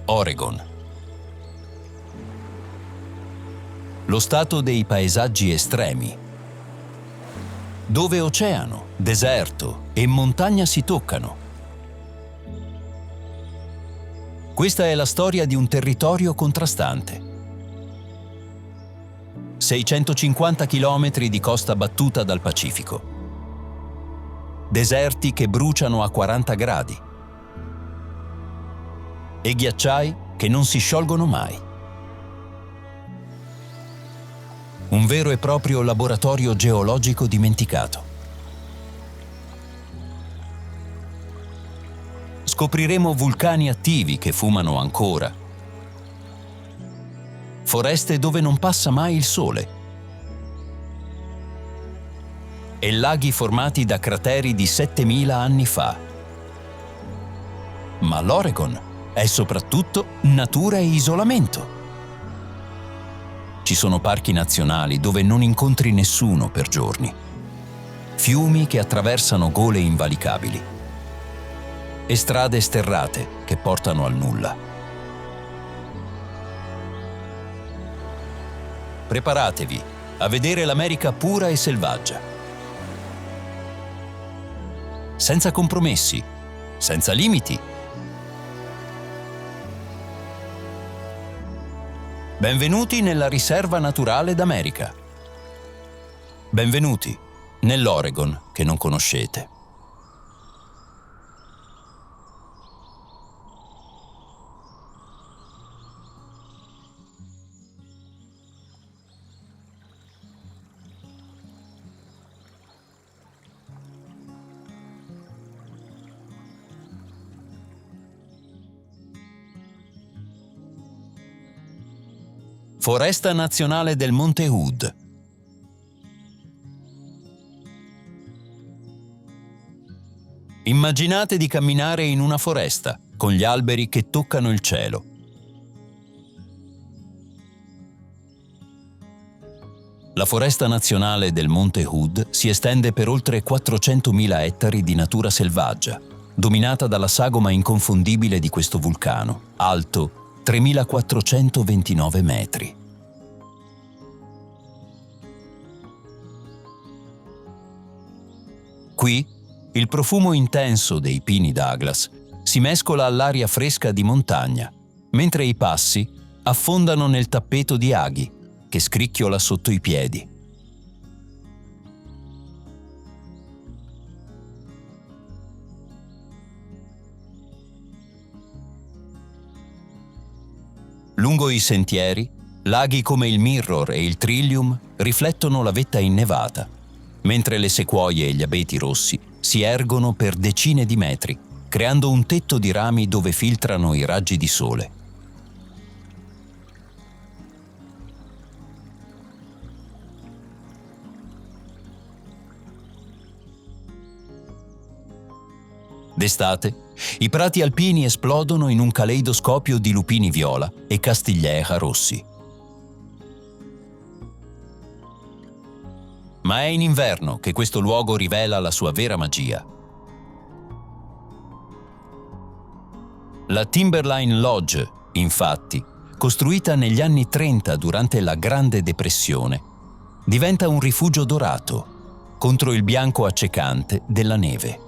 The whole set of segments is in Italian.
Oregon. Lo stato dei paesaggi estremi, dove oceano, deserto e montagna si toccano. Questa è la storia di un territorio contrastante. 650 chilometri di costa battuta dal Pacifico. Deserti che bruciano a 40 gradi. E ghiacciai che non si sciolgono mai. Un vero e proprio laboratorio geologico dimenticato. Scopriremo vulcani attivi che fumano ancora, foreste dove non passa mai il sole e laghi formati da crateri di 7000 anni fa. Ma l'Oregon è soprattutto natura e isolamento. Ci sono parchi nazionali dove non incontri nessuno per giorni, fiumi che attraversano gole invalicabili e strade sterrate che portano al nulla. Preparatevi a vedere l'America pura e selvaggia, senza compromessi, senza limiti. Benvenuti nella riserva naturale d'America. Benvenuti nell'Oregon che non conoscete. Foresta Nazionale del Monte Hood. Immaginate di camminare in una foresta, con gli alberi che toccano il cielo. La Foresta Nazionale del Monte Hood si estende per oltre 400.000 ettari di natura selvaggia, dominata dalla sagoma inconfondibile di questo vulcano, alto 3.429 metri. Qui, il profumo intenso dei pini Douglas si mescola all'aria fresca di montagna, mentre i passi affondano nel tappeto di aghi che scricchiola sotto i piedi. Lungo i sentieri, laghi come il Mirror e il Trillium riflettono la vetta innevata, mentre le sequoie e gli abeti rossi si ergono per decine di metri, creando un tetto di rami dove filtrano i raggi di sole. D'estate, i prati alpini esplodono in un caleidoscopio di lupini viola e castigliera rossi. Ma è in inverno che questo luogo rivela la sua vera magia. La Timberline Lodge, infatti, costruita negli anni 30 durante la Grande Depressione, diventa un rifugio dorato contro il bianco accecante della neve.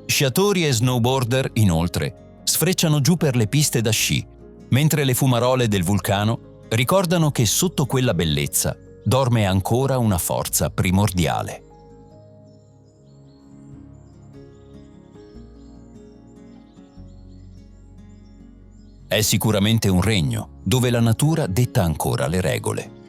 Sciatori e snowboarder, inoltre, sfrecciano giù per le piste da sci, mentre le fumarole del vulcano ricordano che sotto quella bellezza dorme ancora una forza primordiale. È sicuramente un regno dove la natura detta ancora le regole.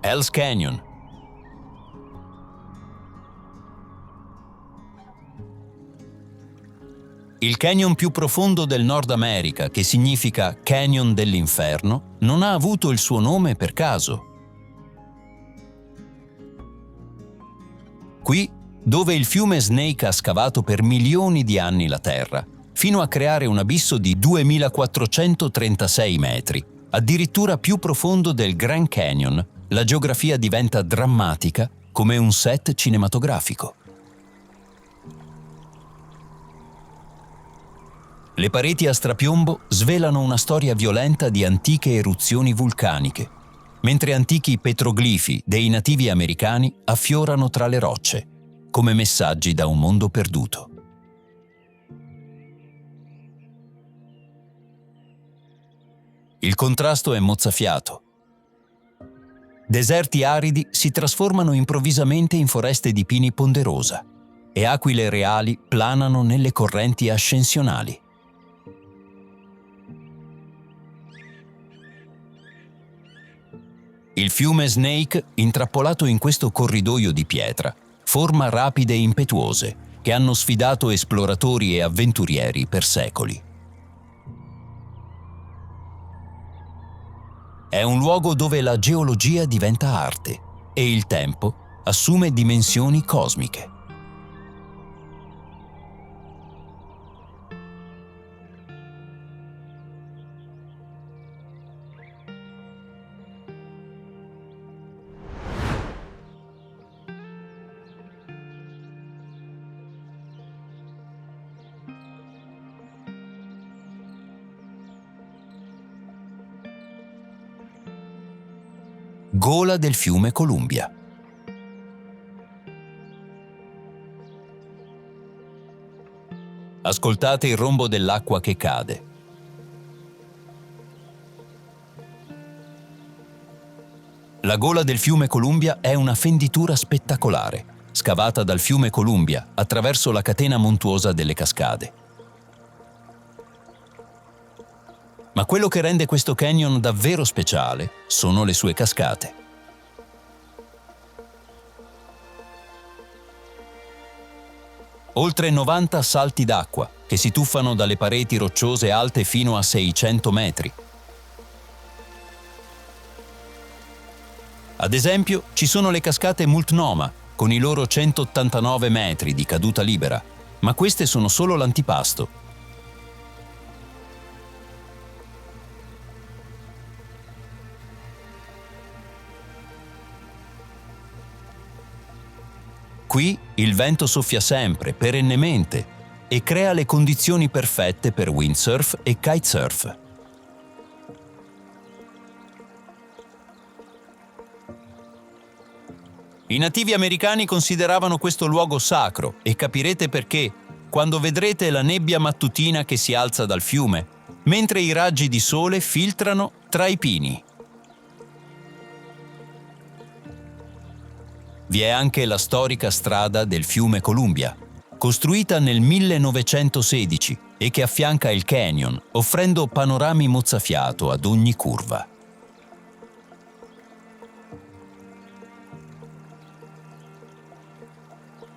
Hell's Canyon. Il canyon più profondo del Nord America, che significa Canyon dell'Inferno, non ha avuto il suo nome per caso. Qui, dove il fiume Snake ha scavato per milioni di anni la terra, fino a creare un abisso di 2436 metri, addirittura più profondo del Grand Canyon, la geografia diventa drammatica come un set cinematografico. Le pareti a strapiombo svelano una storia violenta di antiche eruzioni vulcaniche, mentre antichi petroglifi dei nativi americani affiorano tra le rocce, come messaggi da un mondo perduto. Il contrasto è mozzafiato. Deserti aridi si trasformano improvvisamente in foreste di pini ponderosa e aquile reali planano nelle correnti ascensionali. Il fiume Snake, intrappolato in questo corridoio di pietra, forma rapide e impetuose che hanno sfidato esploratori e avventurieri per secoli. È un luogo dove la geologia diventa arte e il tempo assume dimensioni cosmiche. Gola del fiume Columbia. Ascoltate il rombo dell'acqua che cade. La gola del fiume Columbia è una fenditura spettacolare, scavata dal fiume Columbia attraverso la catena montuosa delle cascate. Ma quello che rende questo canyon davvero speciale sono le sue cascate. Oltre 90 salti d'acqua che si tuffano dalle pareti rocciose alte fino a 600 metri. Ad esempio, ci sono le cascate Multnomah, con i loro 189 metri di caduta libera, ma queste sono solo l'antipasto. Qui il vento soffia sempre, perennemente, e crea le condizioni perfette per windsurf e kitesurf. I nativi americani consideravano questo luogo sacro e capirete perché quando vedrete la nebbia mattutina che si alza dal fiume, mentre i raggi di sole filtrano tra i pini. Vi è anche la storica strada del fiume Columbia, costruita nel 1916 e che affianca il canyon, offrendo panorami mozzafiato ad ogni curva.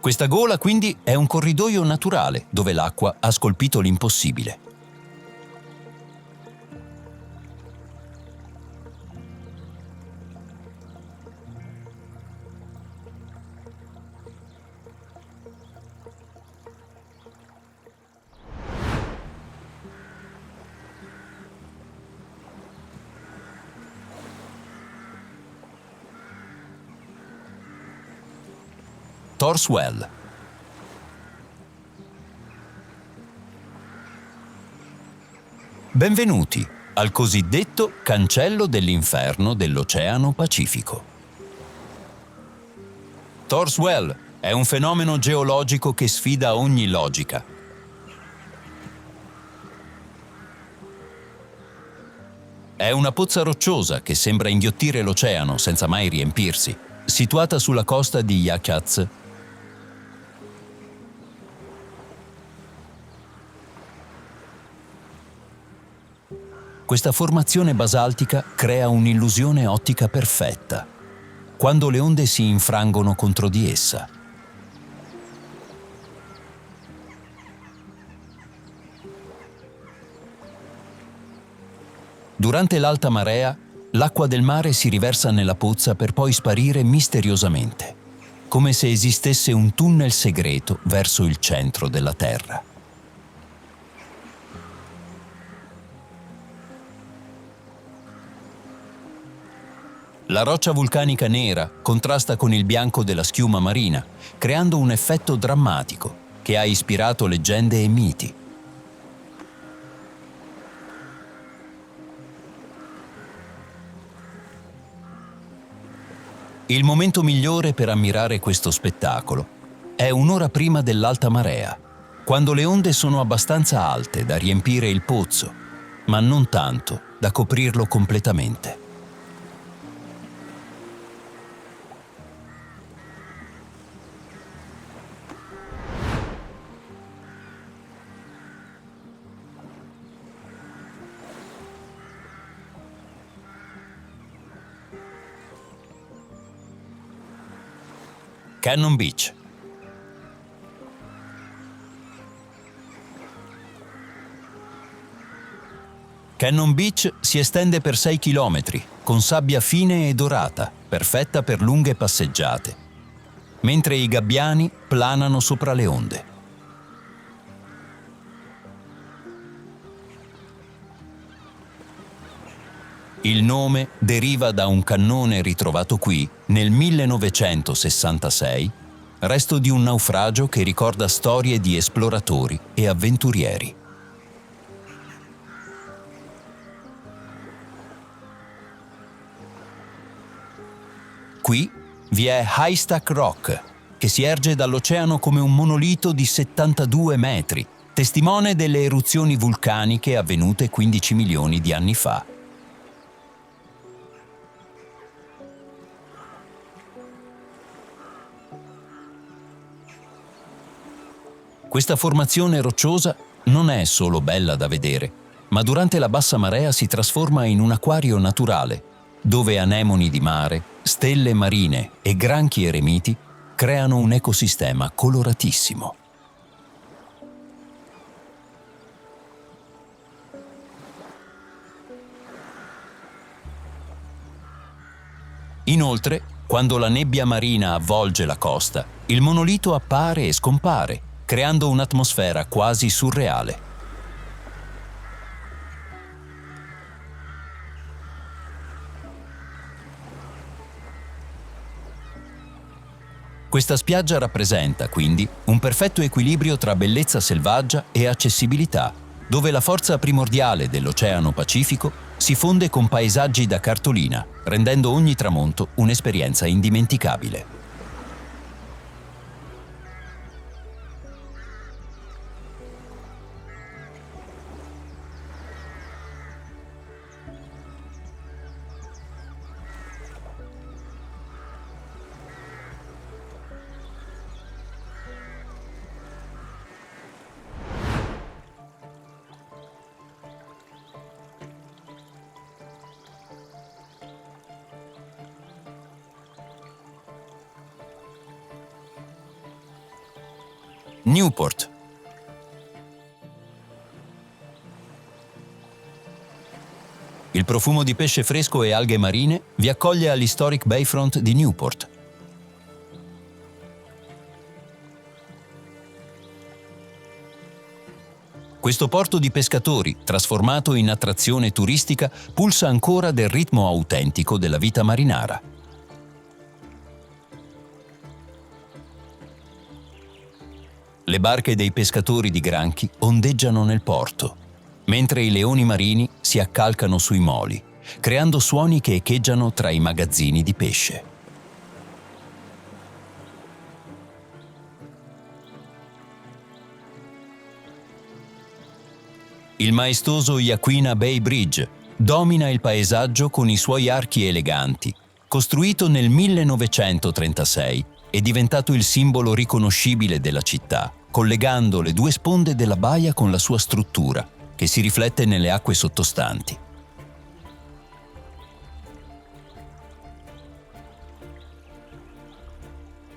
Questa gola quindi è un corridoio naturale dove l'acqua ha scolpito l'impossibile. Torswell. Benvenuti al cosiddetto cancello dell'inferno dell'Oceano Pacifico. Torswell è un fenomeno geologico che sfida ogni logica. È una pozza rocciosa che sembra inghiottire l'oceano senza mai riempirsi, situata sulla costa di Yakutat. Questa formazione basaltica crea un'illusione ottica perfetta, quando le onde si infrangono contro di essa. Durante l'alta marea, l'acqua del mare si riversa nella pozza per poi sparire misteriosamente, come se esistesse un tunnel segreto verso il centro della Terra. La roccia vulcanica nera contrasta con il bianco della schiuma marina, creando un effetto drammatico che ha ispirato leggende e miti. Il momento migliore per ammirare questo spettacolo è un'ora prima dell'alta marea, quando le onde sono abbastanza alte da riempire il pozzo, ma non tanto da coprirlo completamente. Cannon Beach. Cannon Beach si estende per 6 chilometri, con sabbia fine e dorata, perfetta per lunghe passeggiate, mentre i gabbiani planano sopra le onde. Il nome deriva da un cannone ritrovato qui nel 1966, resto di un naufragio che ricorda storie di esploratori e avventurieri. Qui vi è Haystack Rock, che si erge dall'oceano come un monolito di 72 metri, testimone delle eruzioni vulcaniche avvenute 15 milioni di anni fa. Questa formazione rocciosa non è solo bella da vedere, ma durante la bassa marea si trasforma in un acquario naturale, dove anemoni di mare, stelle marine e granchi eremiti creano un ecosistema coloratissimo. Inoltre, quando la nebbia marina avvolge la costa, il monolito appare e scompare, creando un'atmosfera quasi surreale. Questa spiaggia rappresenta, quindi, un perfetto equilibrio tra bellezza selvaggia e accessibilità, dove la forza primordiale dell'Oceano Pacifico si fonde con paesaggi da cartolina, rendendo ogni tramonto un'esperienza indimenticabile. Newport. Il profumo di pesce fresco e alghe marine vi accoglie all'Historic Bayfront di Newport. Questo porto di pescatori, trasformato in attrazione turistica, pulsa ancora del ritmo autentico della vita marinara. Le barche dei pescatori di granchi ondeggiano nel porto, mentre i leoni marini si accalcano sui moli, creando suoni che echeggiano tra i magazzini di pesce. Il maestoso Yaquina Bay Bridge domina il paesaggio con i suoi archi eleganti. Costruito nel 1936, è diventato il simbolo riconoscibile della città, collegando le due sponde della baia con la sua struttura, che si riflette nelle acque sottostanti.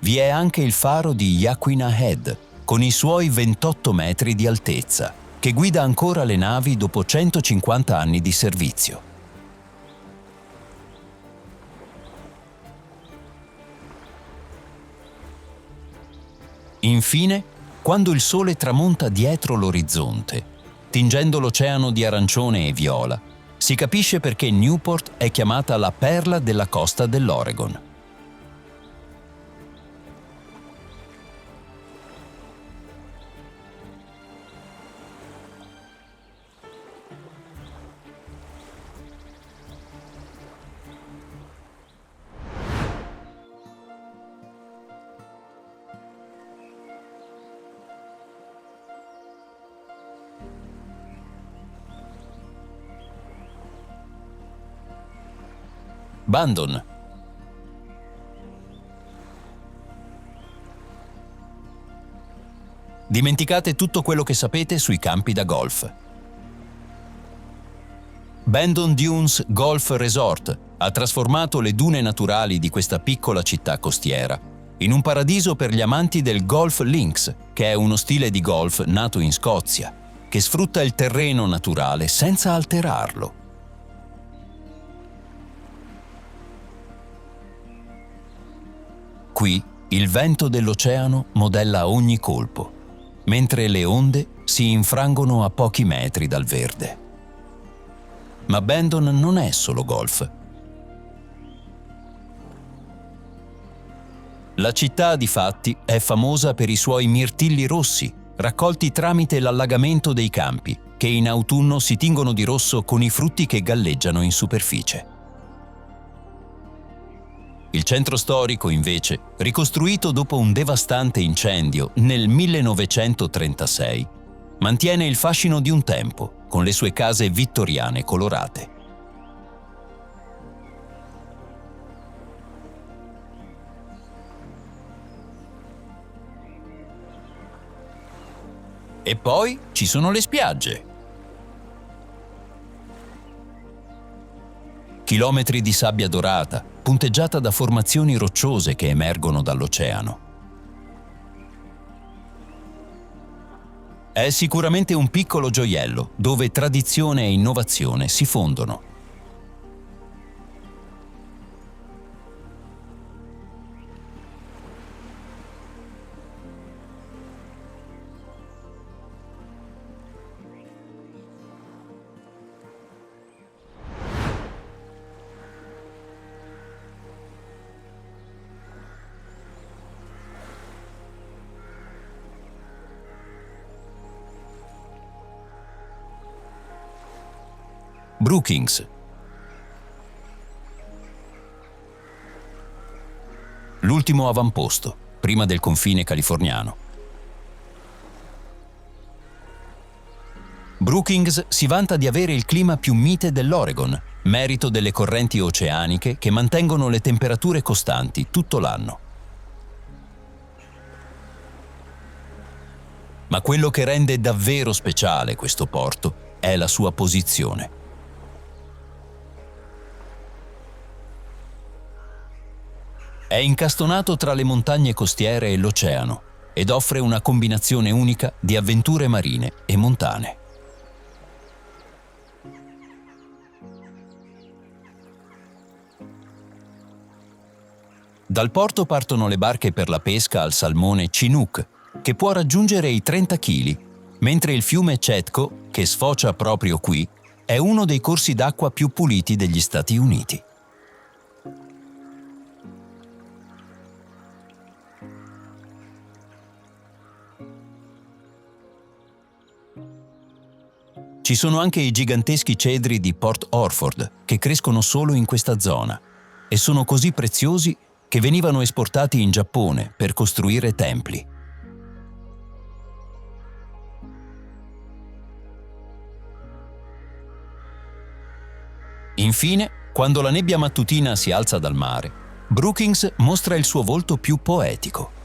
Vi è anche il faro di Yaquina Head, con i suoi 28 metri di altezza, che guida ancora le navi dopo 150 anni di servizio. Infine, quando il sole tramonta dietro l'orizzonte, tingendo l'oceano di arancione e viola, si capisce perché Newport è chiamata la perla della costa dell'Oregon. Bandon. Dimenticate tutto quello che sapete sui campi da golf. Bandon Dunes Golf Resort ha trasformato le dune naturali di questa piccola città costiera in un paradiso per gli amanti del golf links, che è uno stile di golf nato in Scozia, che sfrutta il terreno naturale senza alterarlo. Qui il vento dell'oceano modella ogni colpo, mentre le onde si infrangono a pochi metri dal verde. Ma Bandon non è solo golf. La città, difatti, è famosa per i suoi mirtilli rossi, raccolti tramite l'allagamento dei campi, che in autunno si tingono di rosso con i frutti che galleggiano in superficie. Il centro storico, invece, ricostruito dopo un devastante incendio nel 1936, mantiene il fascino di un tempo, con le sue case vittoriane colorate. E poi ci sono le spiagge. Chilometri di sabbia dorata, punteggiata da formazioni rocciose che emergono dall'oceano. È sicuramente un piccolo gioiello dove tradizione e innovazione si fondono. Brookings. L'ultimo avamposto, prima del confine californiano. Brookings si vanta di avere il clima più mite dell'Oregon, merito delle correnti oceaniche che mantengono le temperature costanti tutto l'anno. Ma quello che rende davvero speciale questo porto è la sua posizione. È incastonato tra le montagne costiere e l'oceano ed offre una combinazione unica di avventure marine e montane. Dal porto partono le barche per la pesca al salmone Chinook, che può raggiungere i 30 kg, mentre il fiume Chetco, che sfocia proprio qui, è uno dei corsi d'acqua più puliti degli Stati Uniti. Ci sono anche i giganteschi cedri di Port Orford, che crescono solo in questa zona, e sono così preziosi che venivano esportati in Giappone per costruire templi. Infine, quando la nebbia mattutina si alza dal mare, Brookings mostra il suo volto più poetico.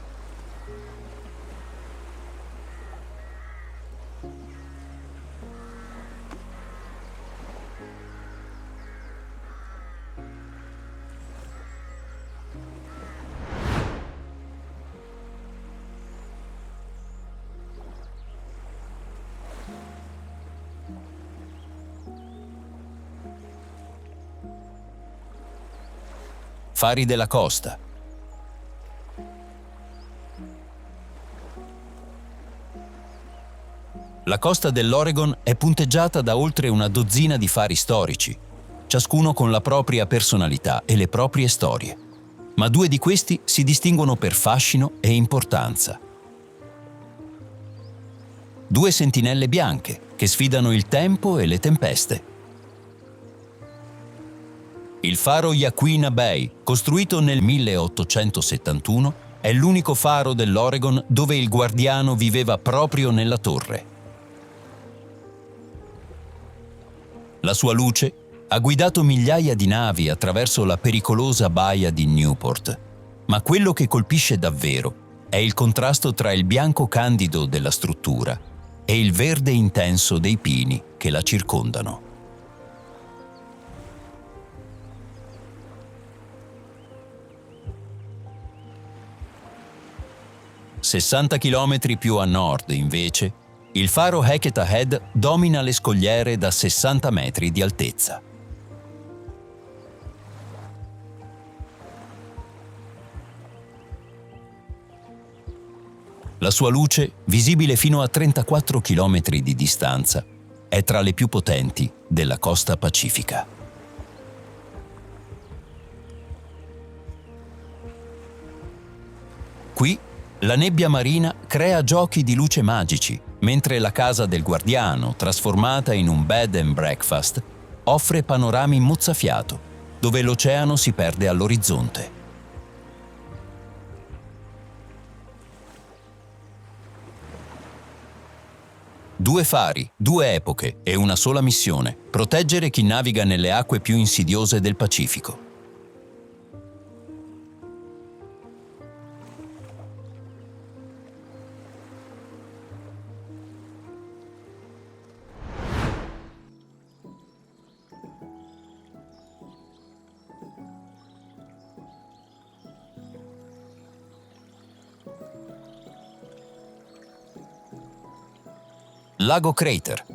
Fari della costa. La costa dell'Oregon è punteggiata da oltre una dozzina di fari storici, ciascuno con la propria personalità e le proprie storie. Ma 2 di questi si distinguono per fascino e importanza. 2 sentinelle bianche che sfidano il tempo e le tempeste. Il faro Yaquina Bay, costruito nel 1871, è l'unico faro dell'Oregon dove il guardiano viveva proprio nella torre. La sua luce ha guidato migliaia di navi attraverso la pericolosa baia di Newport, ma quello che colpisce davvero è il contrasto tra il bianco candido della struttura e il verde intenso dei pini che la circondano. «60 chilometri più a nord, invece, il faro Heceta Head domina le scogliere da 60 metri di altezza. La sua luce, visibile fino a 34 chilometri di distanza, è tra le più potenti della costa pacifica. Qui, la nebbia marina crea giochi di luce magici, mentre la casa del guardiano, trasformata in un bed and breakfast, offre panorami mozzafiato, dove l'oceano si perde all'orizzonte. Due fari, 2 epoche e una sola missione: proteggere chi naviga nelle acque più insidiose del Pacifico. Lago Crater.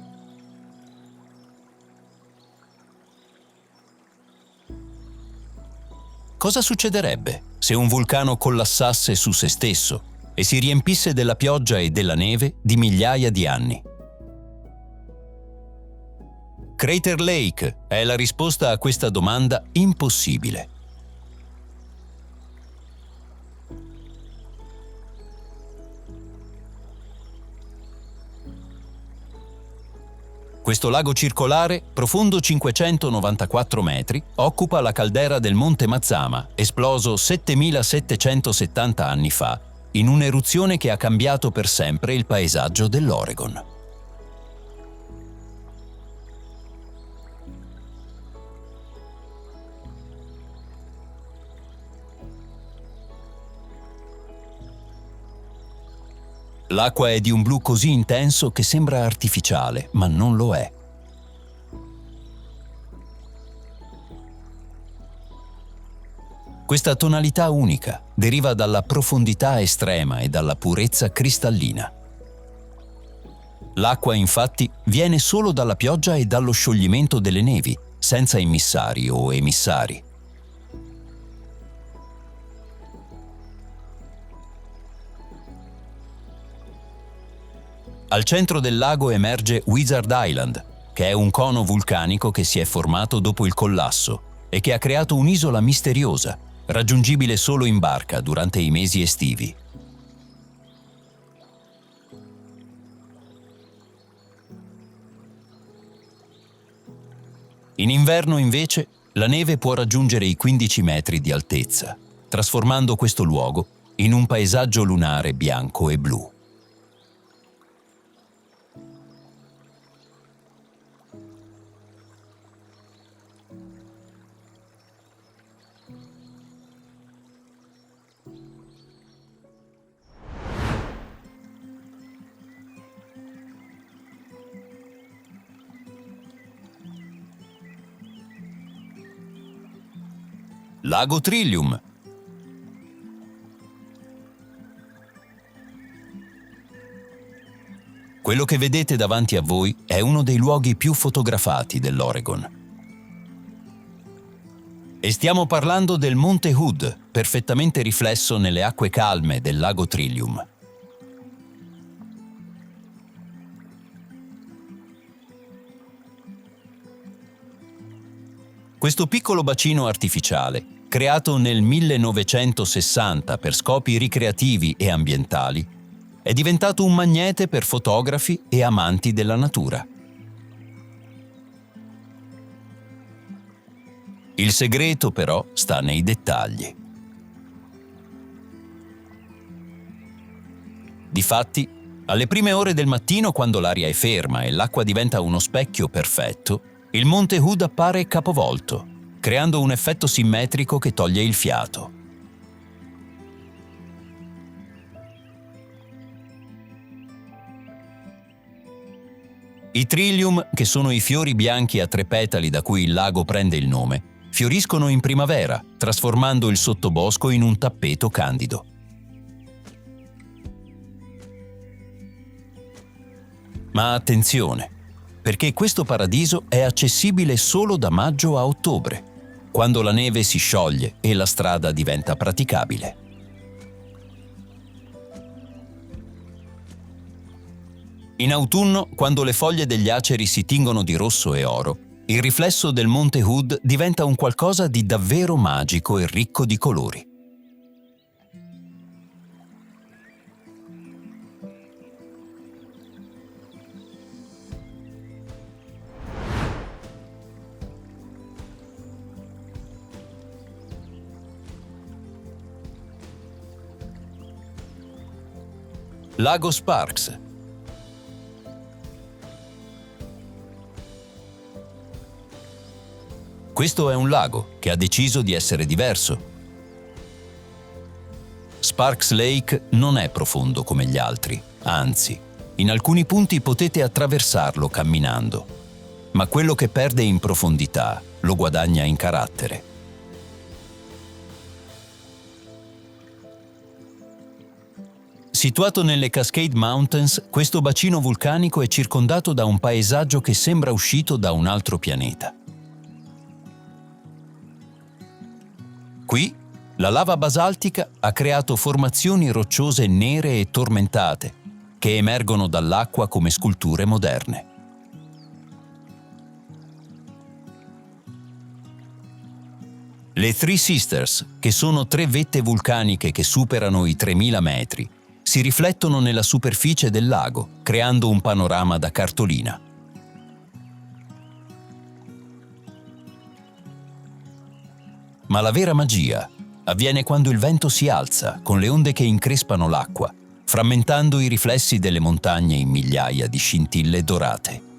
Cosa succederebbe se un vulcano collassasse su se stesso e si riempisse della pioggia e della neve di migliaia di anni? Crater Lake è la risposta a questa domanda impossibile. Questo lago circolare, profondo 594 metri, occupa la caldera del Monte Mazama, esploso 7770 anni fa, in un'eruzione che ha cambiato per sempre il paesaggio dell'Oregon. L'acqua è di un blu così intenso che sembra artificiale, ma non lo è. Questa tonalità unica deriva dalla profondità estrema e dalla purezza cristallina. L'acqua, infatti, viene solo dalla pioggia e dallo scioglimento delle nevi, senza immissari o emissari. Al centro del lago emerge Wizard Island, che è un cono vulcanico che si è formato dopo il collasso e che ha creato un'isola misteriosa, raggiungibile solo in barca durante i mesi estivi. In inverno, invece, la neve può raggiungere i 15 metri di altezza, trasformando questo luogo in un paesaggio lunare bianco e blu. Lago Trillium. Quello che vedete davanti a voi è uno dei luoghi più fotografati dell'Oregon. E stiamo parlando del Monte Hood, perfettamente riflesso nelle acque calme del lago Trillium. Questo piccolo bacino artificiale, creato nel 1960 per scopi ricreativi e ambientali, è diventato un magnete per fotografi e amanti della natura. Il segreto, però, sta nei dettagli. Difatti, alle prime ore del mattino, quando l'aria è ferma e l'acqua diventa uno specchio perfetto, il Monte Hood appare capovolto, creando un effetto simmetrico che toglie il fiato. I trillium, che sono i fiori bianchi a 3 petali da cui il lago prende il nome, fioriscono in primavera, trasformando il sottobosco in un tappeto candido. Ma attenzione, perché questo paradiso è accessibile solo da maggio a ottobre, quando la neve si scioglie e la strada diventa praticabile. In autunno, quando le foglie degli aceri si tingono di rosso e oro, il riflesso del Monte Hood diventa un qualcosa di davvero magico e ricco di colori. Lago Sparks. Questo è un lago che ha deciso di essere diverso. Sparks Lake non è profondo come gli altri, anzi, in alcuni punti potete attraversarlo camminando, ma quello che perde in profondità lo guadagna in carattere. Situato nelle Cascade Mountains, questo bacino vulcanico è circondato da un paesaggio che sembra uscito da un altro pianeta. Qui, la lava basaltica ha creato formazioni rocciose nere e tormentate, che emergono dall'acqua come sculture moderne. Le Three Sisters, che sono 3 vette vulcaniche che superano i 3000 metri, si riflettono nella superficie del lago, creando un panorama da cartolina. Ma la vera magia avviene quando il vento si alza, con le onde che increspano l'acqua, frammentando i riflessi delle montagne in migliaia di scintille dorate.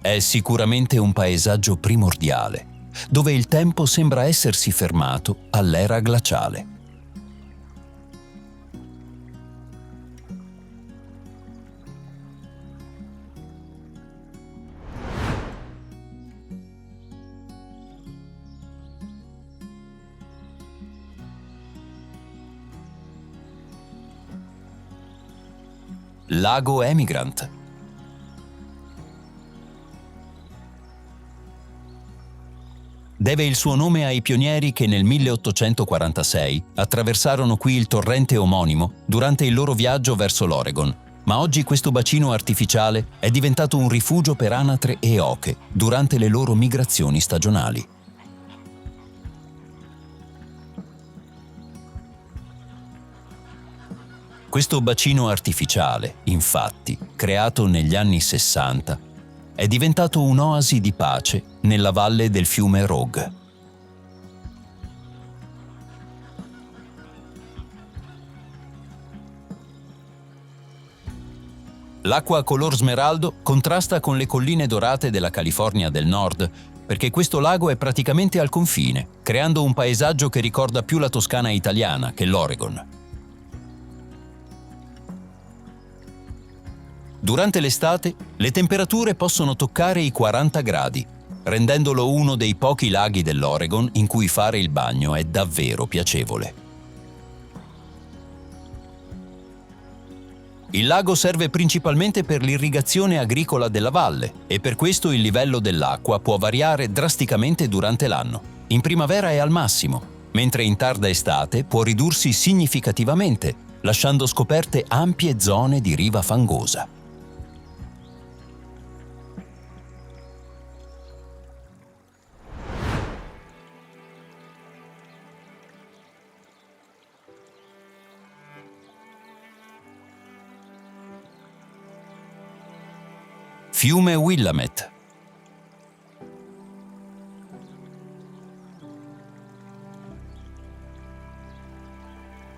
È sicuramente un paesaggio primordiale, dove il tempo sembra essersi fermato all'era glaciale. Lago Emigrant. Deve il suo nome ai pionieri che nel 1846 attraversarono qui il torrente omonimo durante il loro viaggio verso l'Oregon, ma oggi questo bacino artificiale è diventato un rifugio per anatre e oche durante le loro migrazioni stagionali. Questo bacino artificiale, infatti, creato negli anni 60, è diventato un'oasi di pace nella valle del fiume Rogue. L'acqua color smeraldo contrasta con le colline dorate della California del Nord, perché questo lago è praticamente al confine, creando un paesaggio che ricorda più la Toscana italiana che l'Oregon. Durante l'estate, le temperature possono toccare i 40 gradi, rendendolo uno dei pochi laghi dell'Oregon in cui fare il bagno è davvero piacevole. Il lago serve principalmente per l'irrigazione agricola della valle e per questo il livello dell'acqua può variare drasticamente durante l'anno. In primavera è al massimo, mentre in tarda estate può ridursi significativamente, lasciando scoperte ampie zone di riva fangosa. Fiume Willamette.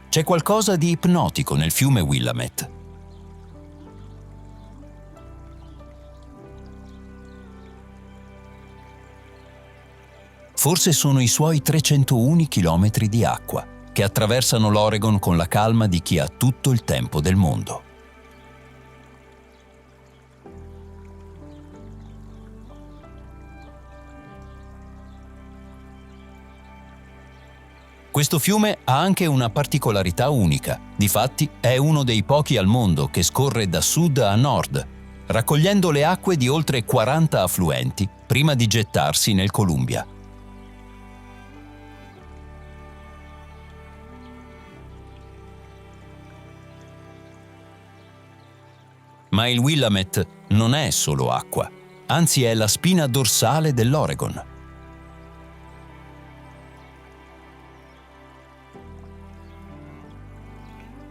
C'è qualcosa di ipnotico nel fiume Willamette. Forse sono i suoi 301 chilometri di acqua che attraversano l'Oregon con la calma di chi ha tutto il tempo del mondo. Questo fiume ha anche una particolarità unica. Difatti è uno dei pochi al mondo che scorre da sud a nord, raccogliendo le acque di oltre 40 affluenti prima di gettarsi nel Columbia. Ma il Willamette non è solo acqua, anzi è la spina dorsale dell'Oregon.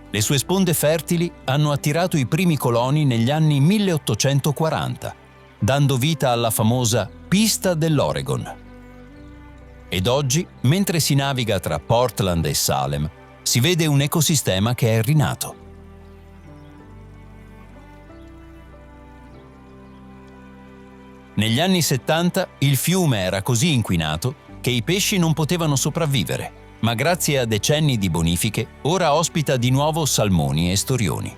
Le sue sponde fertili hanno attirato i primi coloni negli anni 1840, dando vita alla famosa Pista dell'Oregon. Ed oggi, mentre si naviga tra Portland e Salem, si vede un ecosistema che è rinato. Negli anni 70 il fiume era così inquinato che i pesci non potevano sopravvivere, ma grazie a decenni di bonifiche ora ospita di nuovo salmoni e storioni.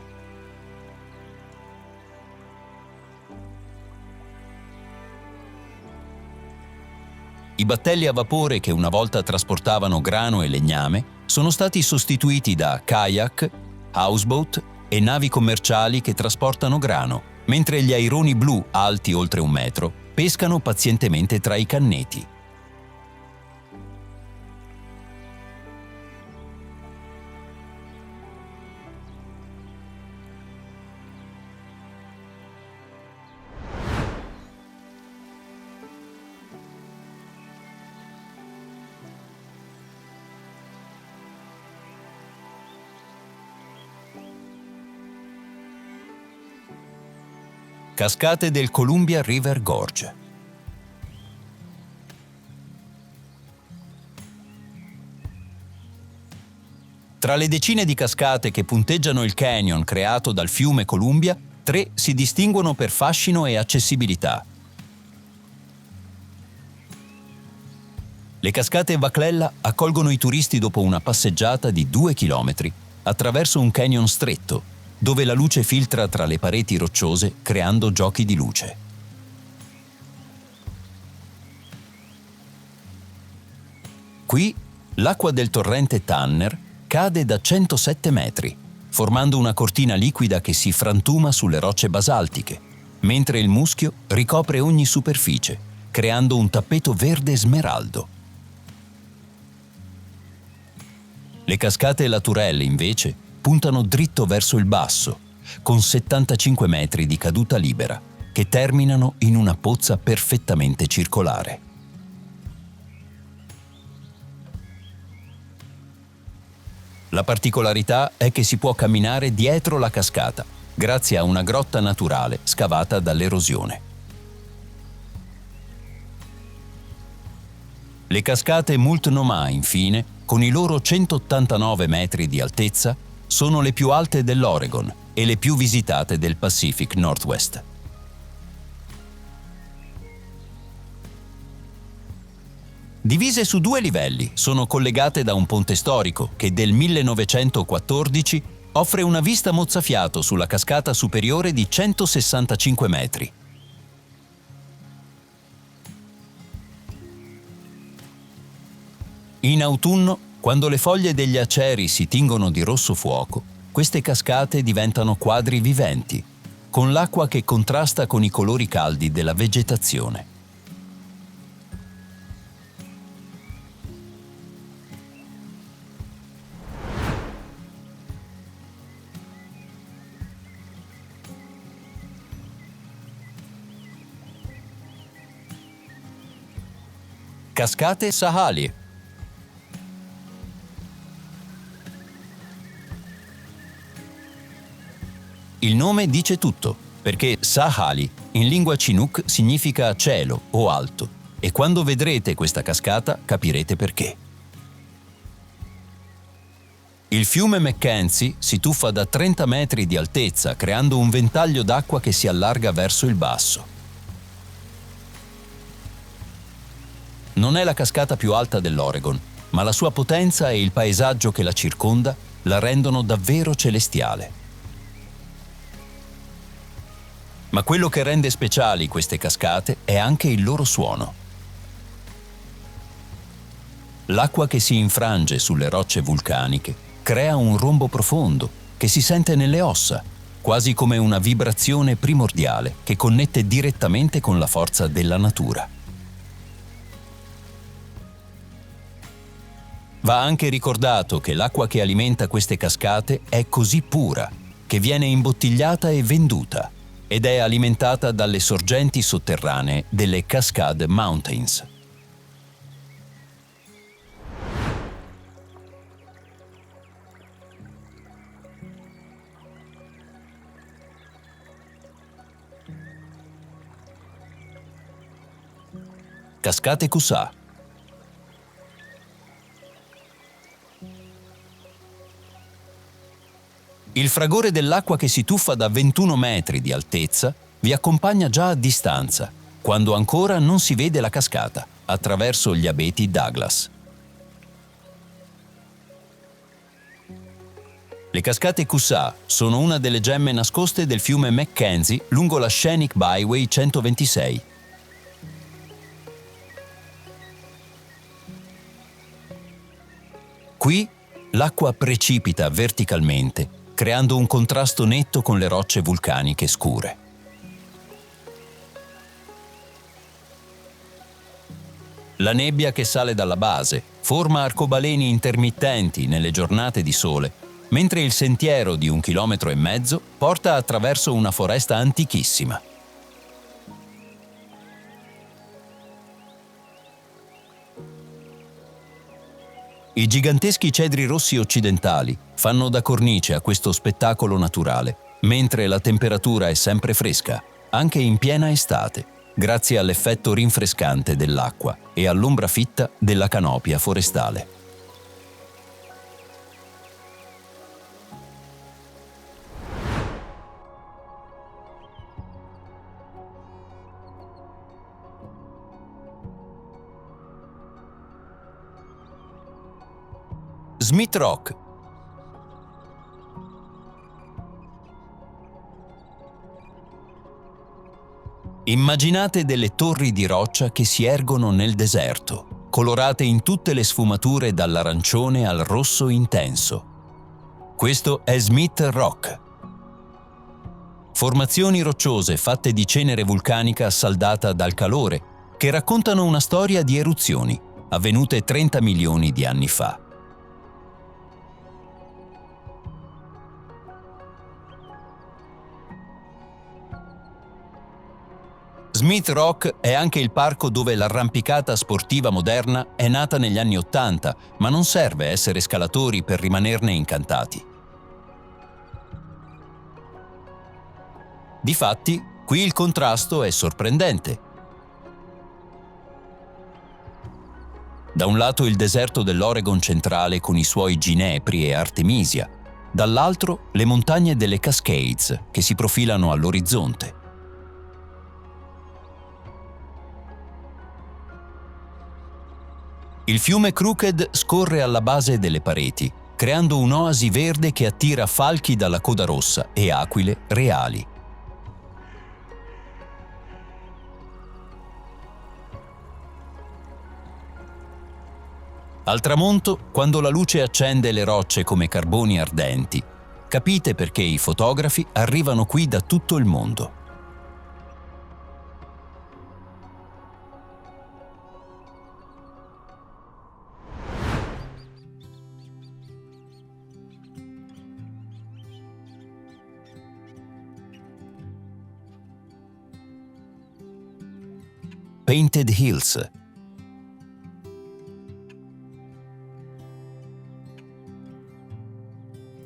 I battelli a vapore che una volta trasportavano grano e legname sono stati sostituiti da kayak, houseboat e navi commerciali che trasportano grano, mentre gli aironi blu alti oltre 1 metro pescano pazientemente tra i canneti. Cascate del Columbia River Gorge. Tra le decine di cascate che punteggiano il canyon creato dal fiume Columbia, 3 si distinguono per fascino e accessibilità. Le cascate Vaclella accolgono i turisti dopo una passeggiata di 2 chilometri attraverso un canyon stretto, dove la luce filtra tra le pareti rocciose creando giochi di luce. Qui l'acqua del torrente Tanner cade da 107 metri, formando una cortina liquida che si frantuma sulle rocce basaltiche, mentre il muschio ricopre ogni superficie, creando un tappeto verde smeraldo. Le cascate La Tourelle, invece, puntano dritto verso il basso, con 75 metri di caduta libera, che terminano in una pozza perfettamente circolare. La particolarità è che si può camminare dietro la cascata, grazie a una grotta naturale scavata dall'erosione. Le cascate Multnomah, infine, con i loro 189 metri di altezza, sono le più alte dell'Oregon e le più visitate del Pacific Northwest. Divise su 2 livelli, sono collegate da un ponte storico che del 1914 offre una vista mozzafiato sulla cascata superiore di 165 metri. In autunno, quando le foglie degli aceri si tingono di rosso fuoco, queste cascate diventano quadri viventi, con l'acqua che contrasta con i colori caldi della vegetazione. Cascate Saali. Il nome dice tutto, perché Saali in lingua Chinook significa cielo o alto, e quando vedrete questa cascata capirete perché. Il fiume Mackenzie si tuffa da 30 metri di altezza, creando un ventaglio d'acqua che si allarga verso il basso. Non è la cascata più alta dell'Oregon, ma la sua potenza e il paesaggio che la circonda la rendono davvero celestiale. Ma quello che rende speciali queste cascate è anche il loro suono. L'acqua che si infrange sulle rocce vulcaniche crea un rombo profondo che si sente nelle ossa, quasi come una vibrazione primordiale che connette direttamente con la forza della natura. Va anche ricordato che l'acqua che alimenta queste cascate è così pura che viene imbottigliata e venduta, ed è alimentata dalle sorgenti sotterranee delle Cascade Mountains. Cascate Cusà. Il fragore dell'acqua che si tuffa da 21 metri di altezza vi accompagna già a distanza, quando ancora non si vede la cascata, attraverso gli abeti Douglas. Le cascate Cusà sono una delle gemme nascoste del fiume Mackenzie lungo la Scenic Byway 126. Qui l'acqua precipita verticalmente, creando un contrasto netto con le rocce vulcaniche scure. La nebbia che sale dalla base forma arcobaleni intermittenti nelle giornate di sole, mentre il sentiero di 1,5 chilometri porta attraverso una foresta antichissima. I giganteschi cedri rossi occidentali fanno da cornice a questo spettacolo naturale, mentre la temperatura è sempre fresca, anche in piena estate, grazie all'effetto rinfrescante dell'acqua e all'ombra fitta della canopia forestale. Smith Rock. Immaginate delle torri di roccia che si ergono nel deserto, colorate in tutte le sfumature dall'arancione al rosso intenso. Questo è Smith Rock. Formazioni rocciose fatte di cenere vulcanica assaldata dal calore, che raccontano una storia di eruzioni avvenute 30 milioni di anni fa. Smith Rock è anche il parco dove l'arrampicata sportiva moderna è nata negli anni '80, ma non serve essere scalatori per rimanerne incantati. Difatti, qui il contrasto è sorprendente. Da un lato il deserto dell'Oregon centrale con i suoi ginepri e artemisia, dall'altro le montagne delle Cascades che si profilano all'orizzonte. Il fiume Crooked scorre alla base delle pareti, creando un'oasi verde che attira falchi dalla coda rossa e aquile reali. Al tramonto, quando la luce accende le rocce come carboni ardenti, capite perché i fotografi arrivano qui da tutto il mondo. Painted Hills.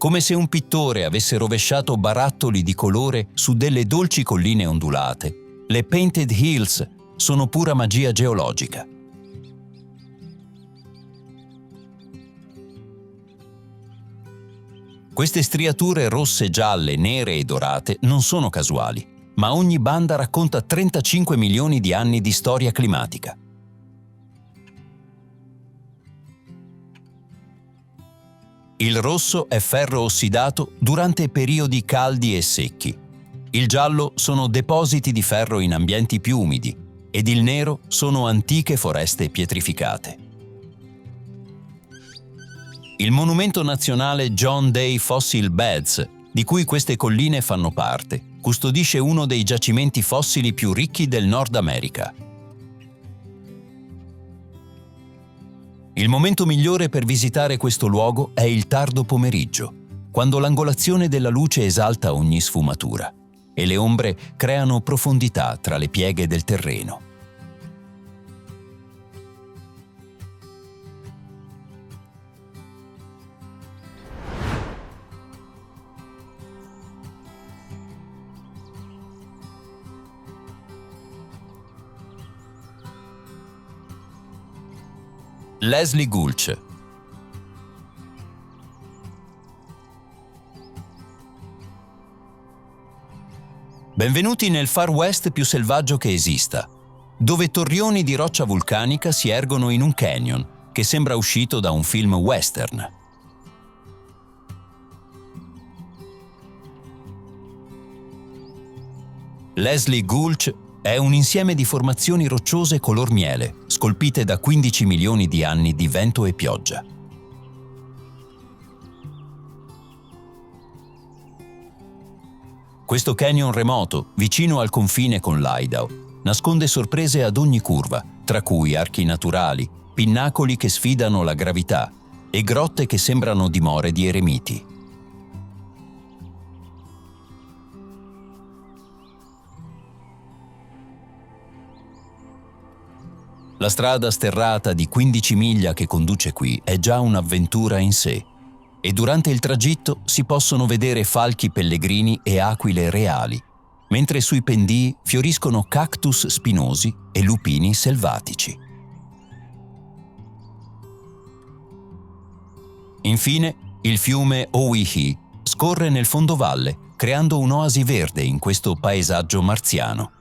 come se un pittore avesse rovesciato barattoli di colore su delle dolci colline ondulate. Le Painted Hills sono pura magia geologica. Queste striature rosse, gialle, nere e dorate non sono casuali, ma ogni banda racconta 35 milioni di anni di storia climatica. Il rosso è ferro ossidato durante periodi caldi e secchi. Il giallo sono depositi di ferro in ambienti più umidi ed il nero sono antiche foreste pietrificate. Il monumento nazionale John Day Fossil Beds, di cui queste colline fanno parte, custodisce uno dei giacimenti fossili più ricchi del Nord America. Il momento migliore per visitare questo luogo è il tardo pomeriggio, quando l'angolazione della luce esalta ogni sfumatura e le ombre creano profondità tra le pieghe del terreno. Leslie Gulch. Benvenuti nel Far West più selvaggio che esista, dove torrioni di roccia vulcanica si ergono in un canyon che sembra uscito da un film western. Leslie Gulch è un insieme di formazioni rocciose color miele, scolpite da 15 milioni di anni di vento e pioggia. Questo canyon remoto, vicino al confine con l'Idaho, nasconde sorprese ad ogni curva, tra cui archi naturali, pinnacoli che sfidano la gravità e grotte che sembrano dimore di eremiti. La strada sterrata di 15 miglia che conduce qui è già un'avventura in sé e durante il tragitto si possono vedere falchi pellegrini e aquile reali, mentre sui pendii fioriscono cactus spinosi e lupini selvatici. Infine, il fiume Owyhee scorre nel fondovalle, creando un'oasi verde in questo paesaggio marziano.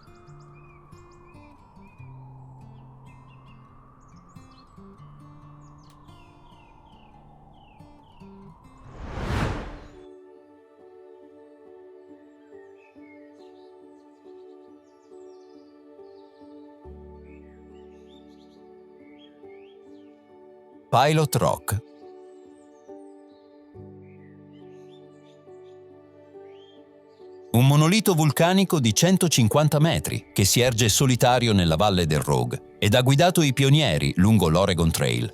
Pilot Rock. Un monolito vulcanico di 150 metri che si erge solitario nella valle del Rogue ed ha guidato i pionieri lungo l'Oregon Trail.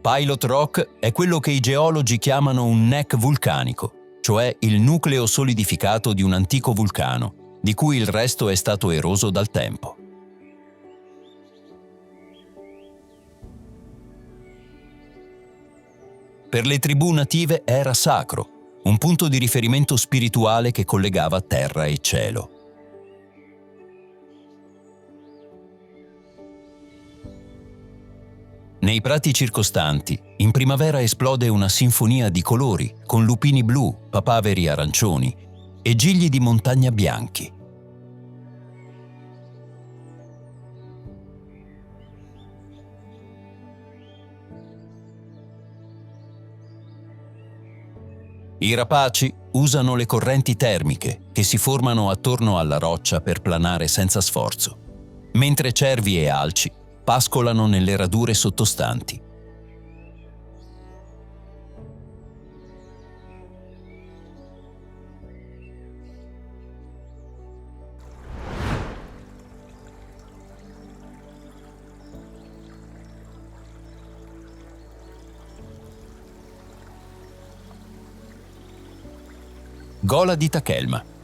Pilot Rock è quello che i geologi chiamano un neck vulcanico, cioè il nucleo solidificato di un antico vulcano, di cui il resto è stato eroso dal tempo. Per le tribù native era sacro, un punto di riferimento spirituale che collegava terra e cielo. Nei prati circostanti, in primavera esplode una sinfonia di colori, con lupini blu, papaveri arancioni e gigli di montagna bianchi. I rapaci usano le correnti termiche che si formano attorno alla roccia per planare senza sforzo, mentre cervi e alci pascolano nelle radure sottostanti. Gola di Takelma.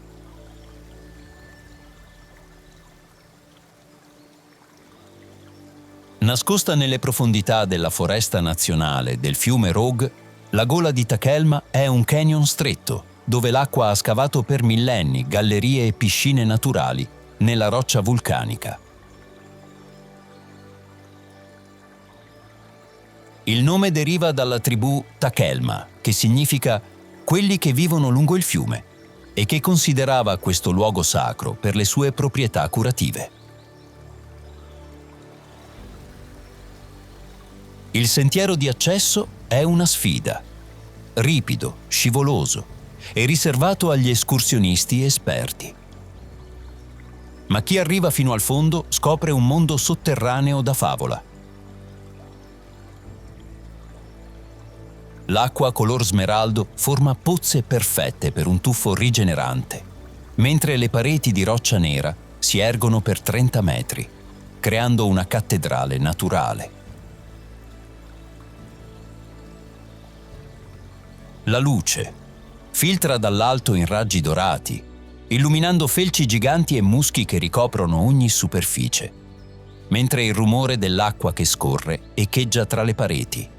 Nascosta nelle profondità della foresta nazionale del fiume Rogue, la gola di Takelma è un canyon stretto, dove l'acqua ha scavato per millenni gallerie e piscine naturali nella roccia vulcanica. Il nome deriva dalla tribù Takelma, che significa quelli che vivono lungo il fiume, e che considerava questo luogo sacro per le sue proprietà curative. Il sentiero di accesso è una sfida, ripido, scivoloso e riservato agli escursionisti esperti. Ma chi arriva fino al fondo scopre un mondo sotterraneo da favola. L'acqua color smeraldo forma pozze perfette per un tuffo rigenerante, mentre le pareti di roccia nera si ergono per 30 metri, creando una cattedrale naturale. La luce filtra dall'alto in raggi dorati, illuminando felci giganti e muschi che ricoprono ogni superficie, mentre il rumore dell'acqua che scorre echeggia tra le pareti.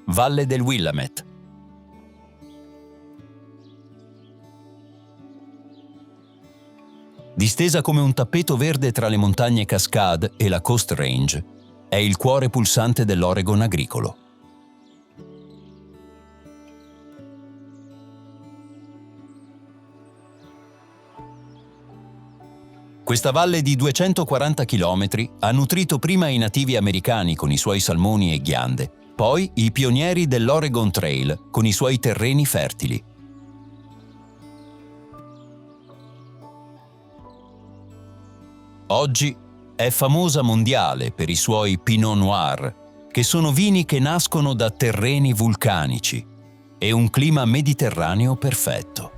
Valle del Willamette. Distesa come un tappeto verde tra le montagne Cascade e la Coast Range, è il cuore pulsante dell'Oregon agricolo. Questa valle di 240 km ha nutrito prima i nativi americani con i suoi salmoni e ghiande, poi i pionieri dell'Oregon Trail con i suoi terreni fertili. Oggi è famosa mondiale per i suoi Pinot Noir, che sono vini che nascono da terreni vulcanici e un clima mediterraneo perfetto.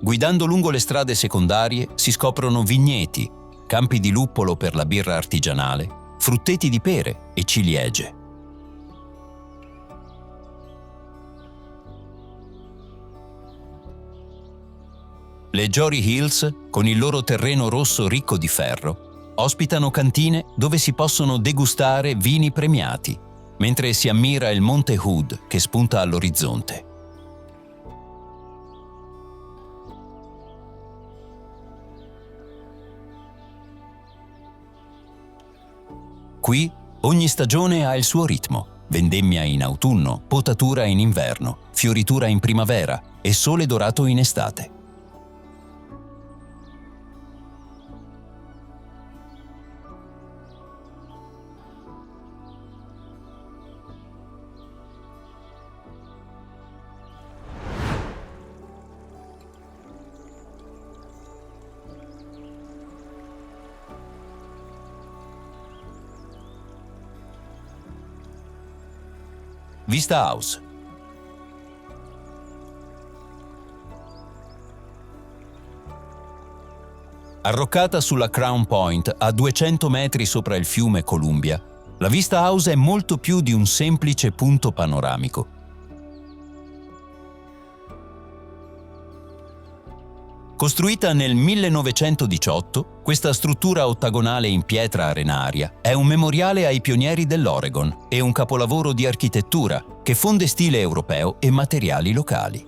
Guidando lungo le strade secondarie si scoprono vigneti, campi di luppolo per la birra artigianale, frutteti di pere e ciliegie. Le Jory Hills, con il loro terreno rosso ricco di ferro, ospitano cantine dove si possono degustare vini premiati, mentre si ammira il Monte Hood che spunta all'orizzonte. Qui ogni stagione ha il suo ritmo: vendemmia in autunno, potatura in inverno, fioritura in primavera e sole dorato in estate. Vista House. Arroccata sulla Crown Point a 200 metri sopra il fiume Columbia, la Vista House è molto più di un semplice punto panoramico. Costruita nel 1918, questa struttura ottagonale in pietra arenaria è un memoriale ai pionieri dell'Oregon e un capolavoro di architettura che fonde stile europeo e materiali locali.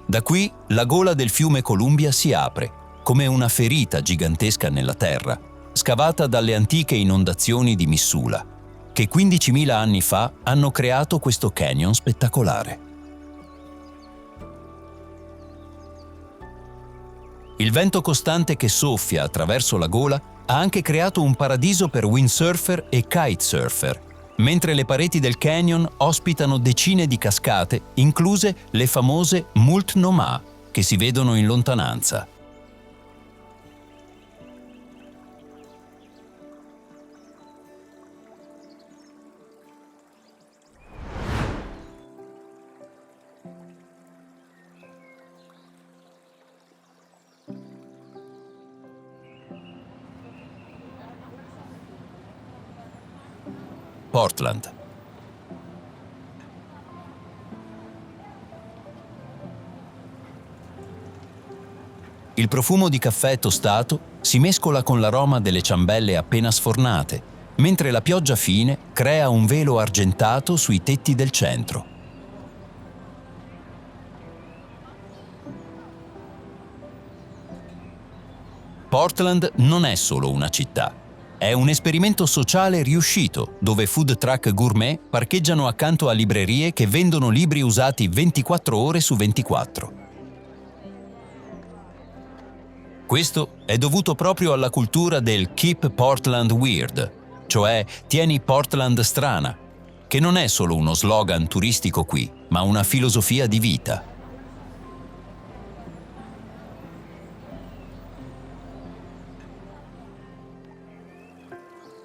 Da qui la gola del fiume Columbia si apre, come una ferita gigantesca nella terra, scavata dalle antiche inondazioni di Missoula, che 15.000 anni fa hanno creato questo canyon spettacolare. Il vento costante che soffia attraverso la gola ha anche creato un paradiso per windsurfer e kitesurfer, mentre le pareti del canyon ospitano decine di cascate, incluse le famose Multnomah, che si vedono in lontananza. Portland. Il profumo di caffè tostato si mescola con l'aroma delle ciambelle appena sfornate, mentre la pioggia fine crea un velo argentato sui tetti del centro. Portland non è solo una città. È un esperimento sociale riuscito, dove food truck gourmet parcheggiano accanto a librerie che vendono libri usati 24 ore su 24. Questo è dovuto proprio alla cultura del Keep Portland Weird, cioè tieni Portland strana, che non è solo uno slogan turistico qui, ma una filosofia di vita.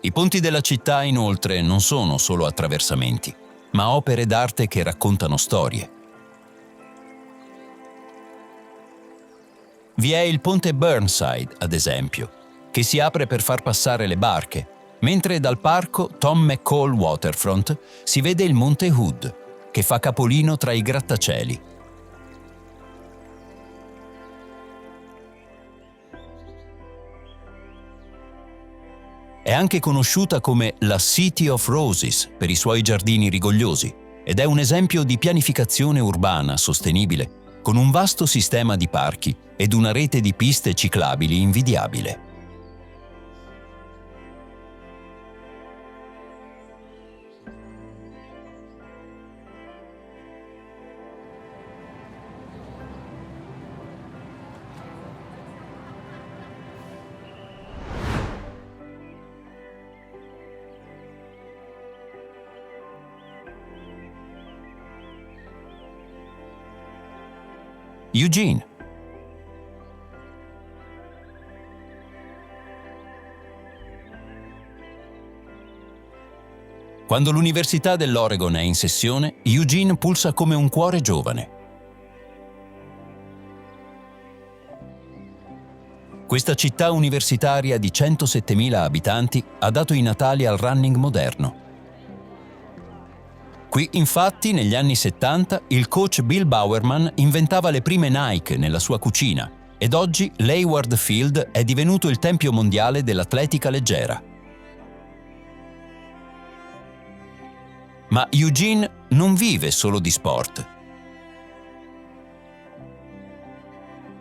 I ponti della città, inoltre, non sono solo attraversamenti, ma opere d'arte che raccontano storie. Vi è il ponte Burnside, ad esempio, che si apre per far passare le barche, mentre dal parco Tom McCall Waterfront si vede il monte Hood, che fa capolino tra i grattacieli. È anche conosciuta come la City of Roses per i suoi giardini rigogliosi ed è un esempio di pianificazione urbana sostenibile, con un vasto sistema di parchi ed una rete di piste ciclabili invidiabile. Eugene. Quando l'Università dell'Oregon è in sessione, Eugene pulsa come un cuore giovane. Questa città universitaria di 107.000 abitanti ha dato i natali al running moderno. Qui, infatti, negli anni 70, il coach Bill Bowerman inventava le prime Nike nella sua cucina ed oggi l'Hayward Field è divenuto il tempio mondiale dell'atletica leggera. Ma Eugene non vive solo di sport.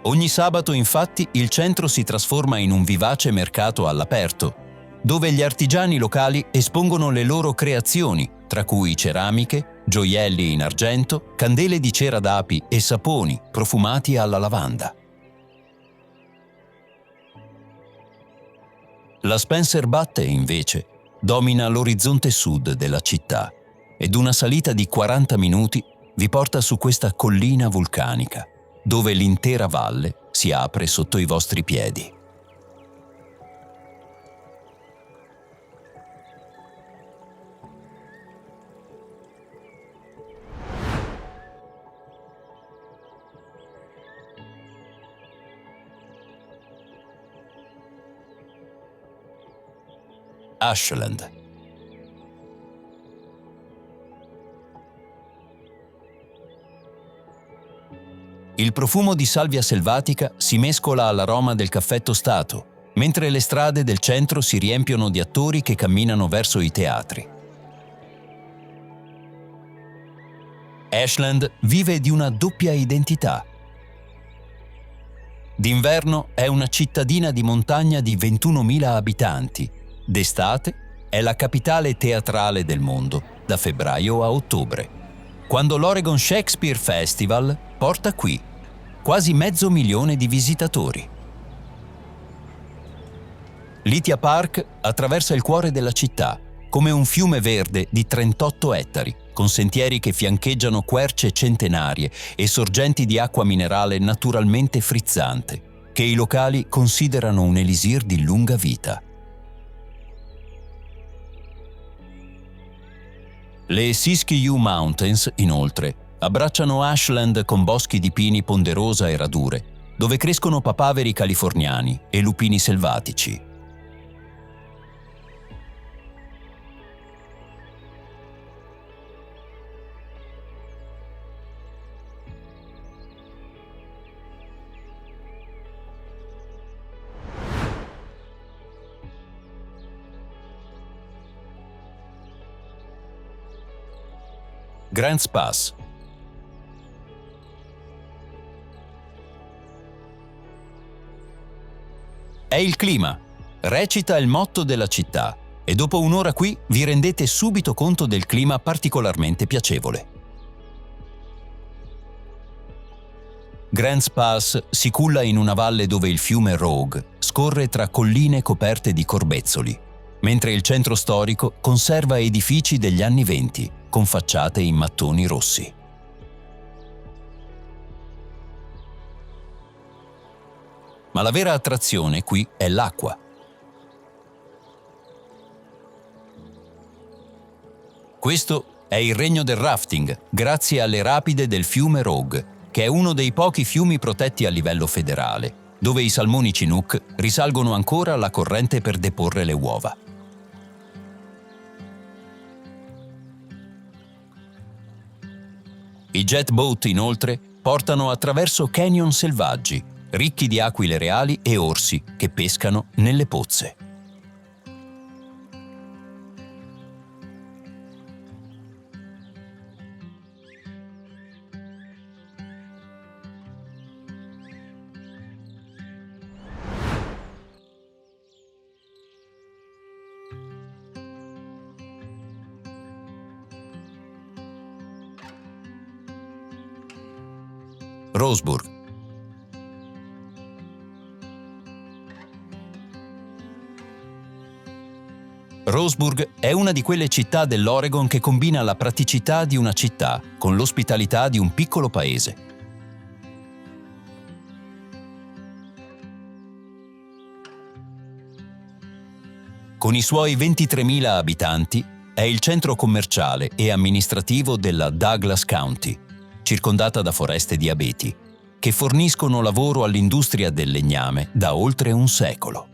Ogni sabato, infatti, il centro si trasforma in un vivace mercato all'aperto, dove gli artigiani locali espongono le loro creazioni, tra cui ceramiche, gioielli in argento, candele di cera d'api e saponi profumati alla lavanda. La Spencer Butte, invece, domina l'orizzonte sud della città ed una salita di 40 minuti vi porta su questa collina vulcanica, dove l'intera valle si apre sotto i vostri piedi. Ashland. Il profumo di salvia selvatica si mescola all'aroma del caffè tostato, mentre le strade del centro si riempiono di attori che camminano verso i teatri. Ashland vive di una doppia identità. D'inverno è una cittadina di montagna di 21.000 abitanti. D'estate è la capitale teatrale del mondo, da febbraio a ottobre, quando l'Oregon Shakespeare Festival porta qui quasi 500.000 di visitatori. Lithia Park attraversa il cuore della città, come un fiume verde di 38 ettari, con sentieri che fiancheggiano querce centenarie e sorgenti di acqua minerale naturalmente frizzante, che i locali considerano un elisir di lunga vita. Le Siskiyou Mountains, inoltre, abbracciano ashland con boschi di pini ponderosa e radure, dove crescono papaveri californiani e lupini selvatici. Grants Pass. È il clima, recita il motto della città, e dopo un'ora qui vi rendete subito conto del clima particolarmente piacevole. Grants Pass si culla in una valle dove il fiume Rogue scorre tra colline coperte di corbezzoli, mentre il centro storico conserva edifici degli anni '20 con facciate in mattoni rossi. Ma la vera attrazione qui è l'acqua. Questo è il regno del rafting, grazie alle rapide del fiume Rogue, che è uno dei pochi fiumi protetti a livello federale, dove i salmoni Chinook risalgono ancora alla corrente per deporre le uova. I jet boat, inoltre, portano attraverso canyon selvaggi, ricchi di aquile reali e orsi che pescano nelle pozze. Roseburg. Roseburg è una di quelle città dell'Oregon che combina la praticità di una città con l'ospitalità di un piccolo paese. Con i suoi 23.000 abitanti è il centro commerciale e amministrativo della Douglas County, circondata da foreste di abeti, che forniscono lavoro all'industria del legname da oltre un secolo.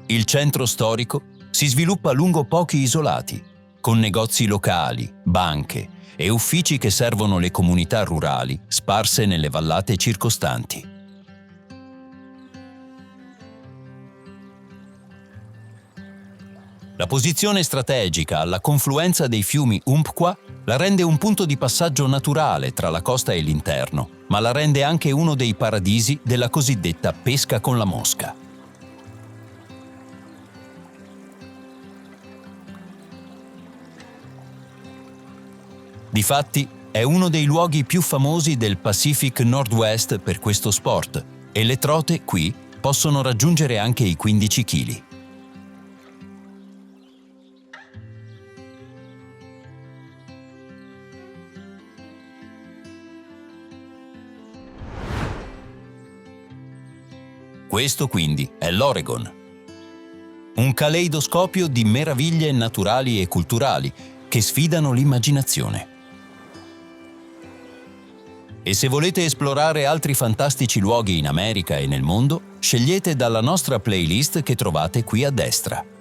Il centro storico si sviluppa lungo pochi isolati, con negozi locali, banche e uffici che servono le comunità rurali sparse nelle vallate circostanti. La posizione strategica alla confluenza dei fiumi Umpqua la rende un punto di passaggio naturale tra la costa e l'interno, ma la rende anche uno dei paradisi della cosiddetta pesca con la mosca. Difatti, è uno dei luoghi più famosi del Pacific Northwest per questo sport, e le trote qui possono raggiungere anche i 15 kg. Questo quindi è l'Oregon. Un caleidoscopio di meraviglie naturali e culturali che sfidano l'immaginazione. E se volete esplorare altri fantastici luoghi in America e nel mondo, scegliete dalla nostra playlist che trovate qui a destra.